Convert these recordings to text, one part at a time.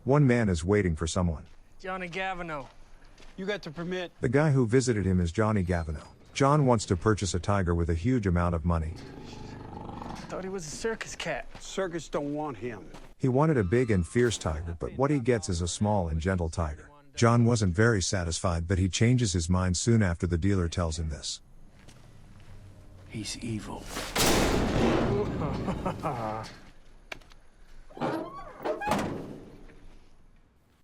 One man is waiting for someone. Johnny Gavino. You got the permit? The guy who visited him is Johnny Gavino. John wants to purchase a tiger with a huge amount of money. Thought he was a circus cat. Circus don't want him. He wanted a big and fierce tiger, but what he gets is a small and gentle tiger. John wasn't very satisfied, but he changes his mind soon after the dealer tells him this. He's evil.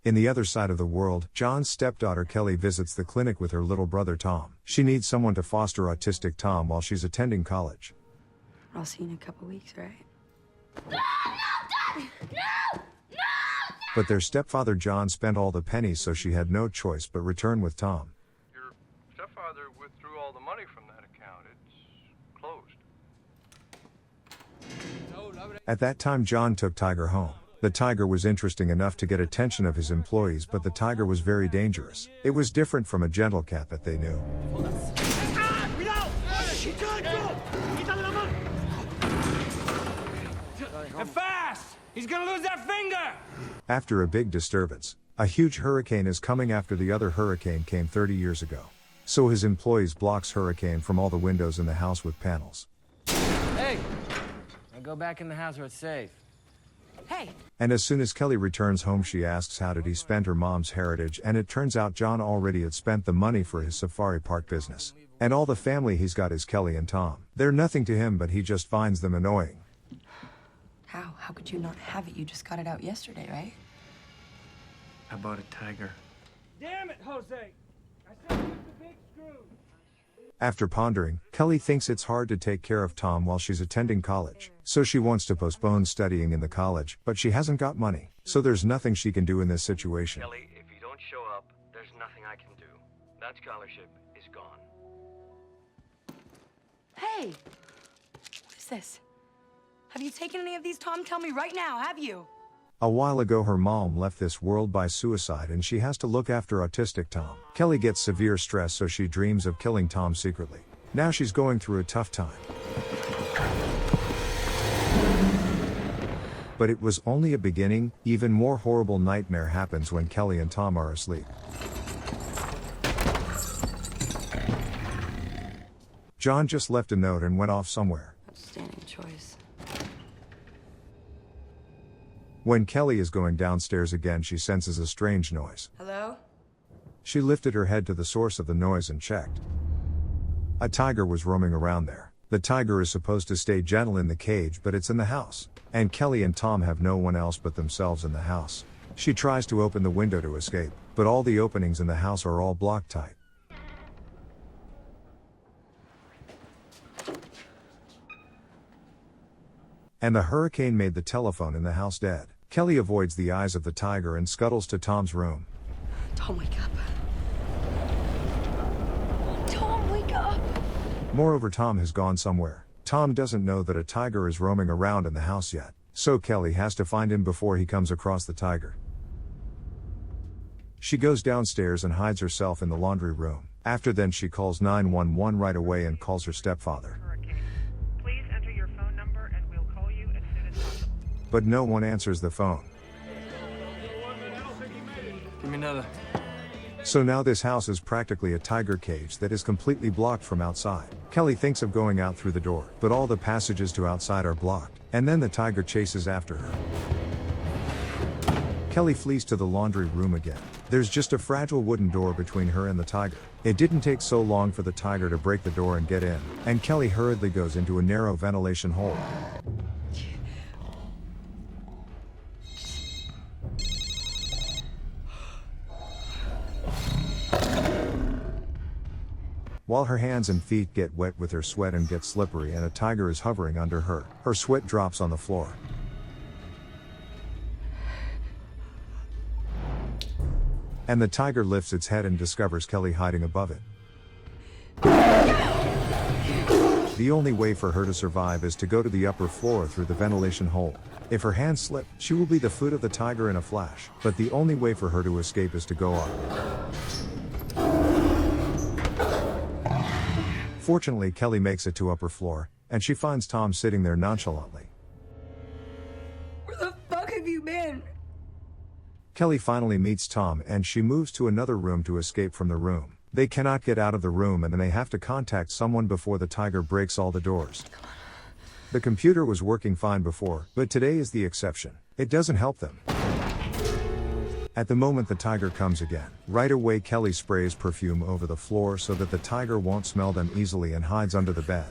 In the other side of the world, John's stepdaughter Kelly visits the clinic with her little brother Tom. She needs someone to foster autistic Tom while she's attending college. I'll see you in a couple weeks, right? No, no, no, no! But their stepfather John spent all the pennies, so she had no choice but return with Tom. Your stepfather withdrew all the money from that account. It's closed. At that time John took Tiger home. The tiger was interesting enough to get attention of his employees, but the tiger was very dangerous. It was different from a gentle cat that they knew. And fast! He's gonna lose that finger! After a big disturbance, a huge hurricane is coming after the other hurricane came 30 years ago. So his employees blocks hurricane from all the windows in the house with panels. Hey! Now go back in the house where it's safe. Hey! And as soon as Kelly returns home, she asks how did he spend her mom's heritage, and it turns out John already had spent the money for his safari park business. And all the family he's got is Kelly and Tom. They're nothing to him, but he just finds them annoying. How? How could you not have it? You just got it out yesterday, right? I bought a tiger. Damn it, Jose! I said use the big screw! After pondering, Kelly thinks it's hard to take care of Tom while she's attending college. So she wants to postpone studying in the college, but she hasn't got money. So there's nothing she can do in this situation. Kelly, if you don't show up, there's nothing I can do. That scholarship is gone. Hey! What is this? Have you taken any of these, Tom? Tell me right now, have you? A while ago her mom left this world by suicide and she has to look after autistic Tom. Kelly gets severe stress, so she dreams of killing Tom secretly. Now she's going through a tough time. But it was only a beginning. Even more horrible nightmare happens when Kelly and Tom are asleep. John just left a note and went off somewhere. Outstanding choice. When Kelly is going downstairs again, she senses a strange noise. Hello? She lifted her head to the source of the noise and checked. A tiger was roaming around there. The tiger is supposed to stay gentle in the cage, but it's in the house. And Kelly and Tom have no one else but themselves in the house. She tries to open the window to escape, but all the openings in the house are all blocked tight. And the hurricane made the telephone in the house dead. Kelly avoids the eyes of the tiger and scuttles to Tom's room. Tom, wake up. Tom, wake up! Moreover, Tom has gone somewhere. Tom doesn't know that a tiger is roaming around in the house yet. So Kelly has to find him before he comes across the tiger. She goes downstairs and hides herself in the laundry room. After then she calls 911 right away and calls her stepfather. Please enter your phone number and we'll call you as soon as possible. But no one answers the phone. Give me another. So now this house is practically a tiger cage that is completely blocked from outside. Kelly thinks of going out through the door, but all the passages to outside are blocked, and then the tiger chases after her. Kelly flees to the laundry room again. There's just a fragile wooden door between her and the tiger. It didn't take so long for the tiger to break the door and get in, and Kelly hurriedly goes into a narrow ventilation hole. While her hands and feet get wet with her sweat and get slippery, and a tiger is hovering under her, her sweat drops on the floor. And the tiger lifts its head and discovers Kelly hiding above it. The only way for her to survive is to go to the upper floor through the ventilation hole. If her hands slip, she will be the food of the tiger in a flash, but the only way for her to escape is to go up. Fortunately, Kelly makes it to upper floor, and she finds Tom sitting there nonchalantly. Where the fuck have you been? Kelly finally meets Tom and she moves to another room to escape from the room. They cannot get out of the room and they have to contact someone before the tiger breaks all the doors. The computer was working fine before, but today is the exception. It doesn't help them. At the moment the tiger comes again. Right away Kelly sprays perfume over the floor so that the tiger won't smell them easily and hides under the bed.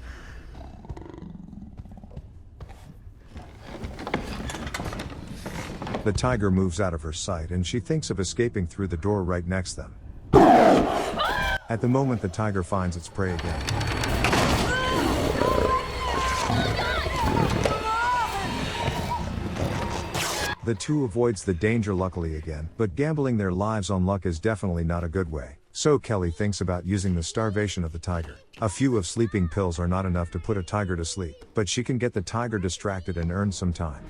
The tiger moves out of her sight and she thinks of escaping through the door right next them. At the moment the tiger finds its prey again. The two avoids the danger luckily again, but gambling their lives on luck is definitely not a good way. So Kelly thinks about using the starvation of the tiger. A few of sleeping pills are not enough to put a tiger to sleep, but she can get the tiger distracted and earn some time.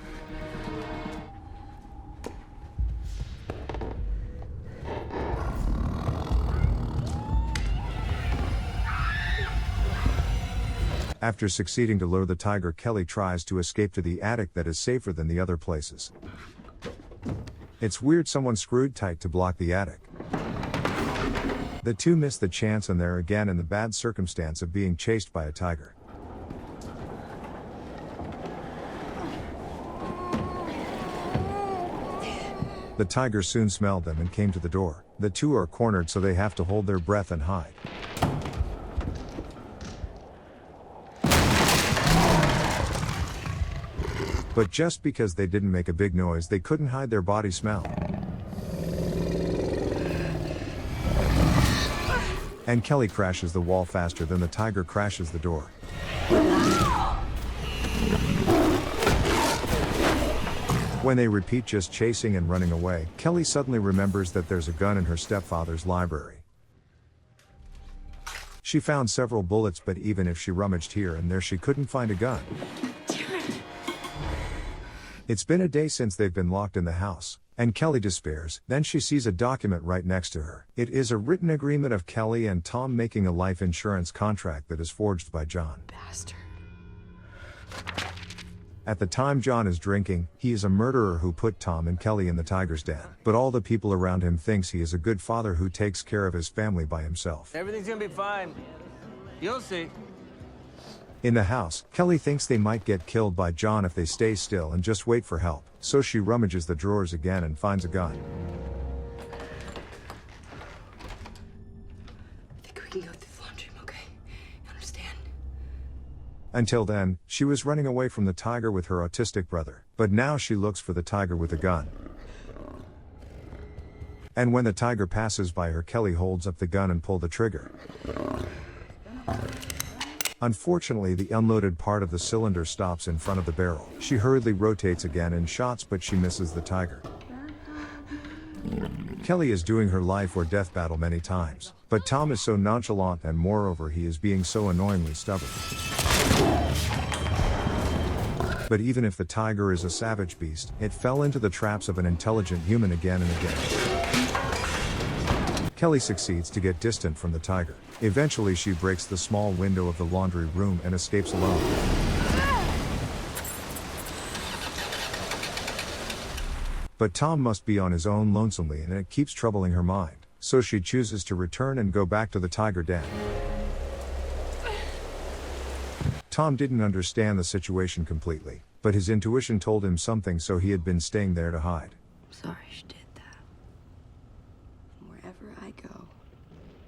After succeeding to lure the tiger, Kelly tries to escape to the attic that is safer than the other places. It's weird someone screwed tight to block the attic. The two miss the chance and they're again in the bad circumstance of being chased by a tiger. The tiger soon smelled them and came to the door. The two are cornered so they have to hold their breath and hide. But just because they didn't make a big noise, they couldn't hide their body smell. And Kelly crashes the wall faster than the tiger crashes the door. When they repeat just chasing and running away, Kelly suddenly remembers that there's a gun in her stepfather's library. She found several bullets, but even if she rummaged here and there, she couldn't find a gun. It's been a day since they've been locked in the house, and Kelly despairs. Then she sees a document right next to her. It is a written agreement of Kelly and Tom making a life insurance contract that is forged by John. Bastard. At the time John is drinking, he is a murderer who put Tom and Kelly in the tiger's den. But all the people around him thinks he is a good father who takes care of his family by himself. Everything's gonna be fine. You'll see. In the house, Kelly thinks they might get killed by John if they stay still and just wait for help. So she rummages the drawers again and finds a gun. I think we can go through the laundry room, okay? You understand? Until then, she was running away from the tiger with her autistic brother. But now she looks for the tiger with a gun. And when the tiger passes by her, Kelly holds up the gun and pulls the trigger. Unfortunately, the unloaded part of the cylinder stops in front of the barrel. She hurriedly rotates again and shots, but she misses the tiger. Kelly is doing her life or death battle many times, but Tom is so nonchalant and moreover he is being so annoyingly stubborn. But even if the tiger is a savage beast, it fell into the traps of an intelligent human again and again. Kelly succeeds to get distant from the tiger. Eventually she breaks the small window of the laundry room and escapes alone. But Tom must be on his own lonesomely and it keeps troubling her mind. So she chooses to return and go back to the tiger den. Tom didn't understand the situation completely, but his intuition told him something, so he had been staying there to hide. I'm sorry she did that. Wherever I go,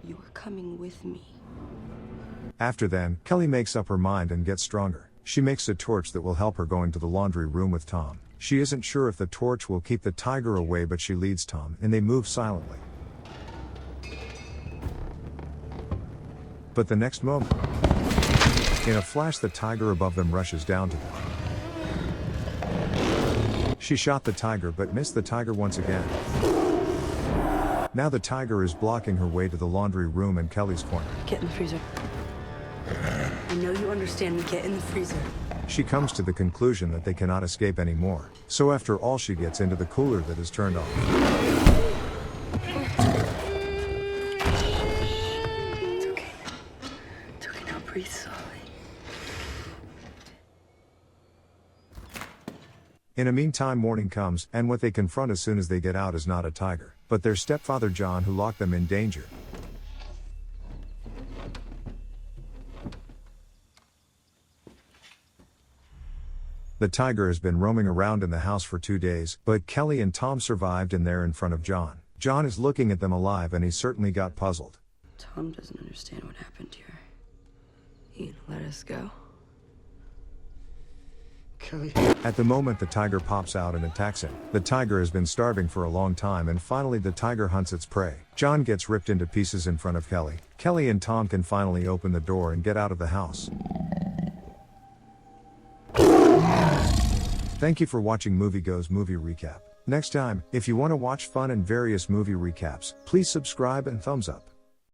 you are coming with me. After then, Kelly makes up her mind and gets stronger. She makes a torch that will help her going to the laundry room with Tom. She isn't sure if the torch will keep the tiger away, but she leads Tom and they move silently. But the next moment, in a flash, the tiger above them rushes down to them. She shot the tiger but missed the tiger once again. Now the tiger is blocking her way to the laundry room and Kelly's corner. Get in the freezer. I know you understand me. Get in the freezer. She comes to the conclusion that they cannot escape anymore. So after all, she gets into the cooler that is turned off. It's okay. It's okay now. Breathe slowly. In the meantime, morning comes, and what they confront as soon as they get out is not a tiger, but their stepfather John, who locked them in danger. The tiger has been roaming around in the house for 2 days, but Kelly and Tom survived and they're in front of John. John is looking at them alive and he certainly got puzzled. Tom doesn't understand what happened here. He'd let us go. Kelly. At the moment, the tiger pops out and attacks him. The tiger has been starving for a long time and finally the tiger hunts its prey. John gets ripped into pieces in front of Kelly. Kelly and Tom can finally open the door and get out of the house. Thank you for watching Movie Goes Movie Recap. Next time, if you want to watch fun and various movie recaps, please subscribe and thumbs up.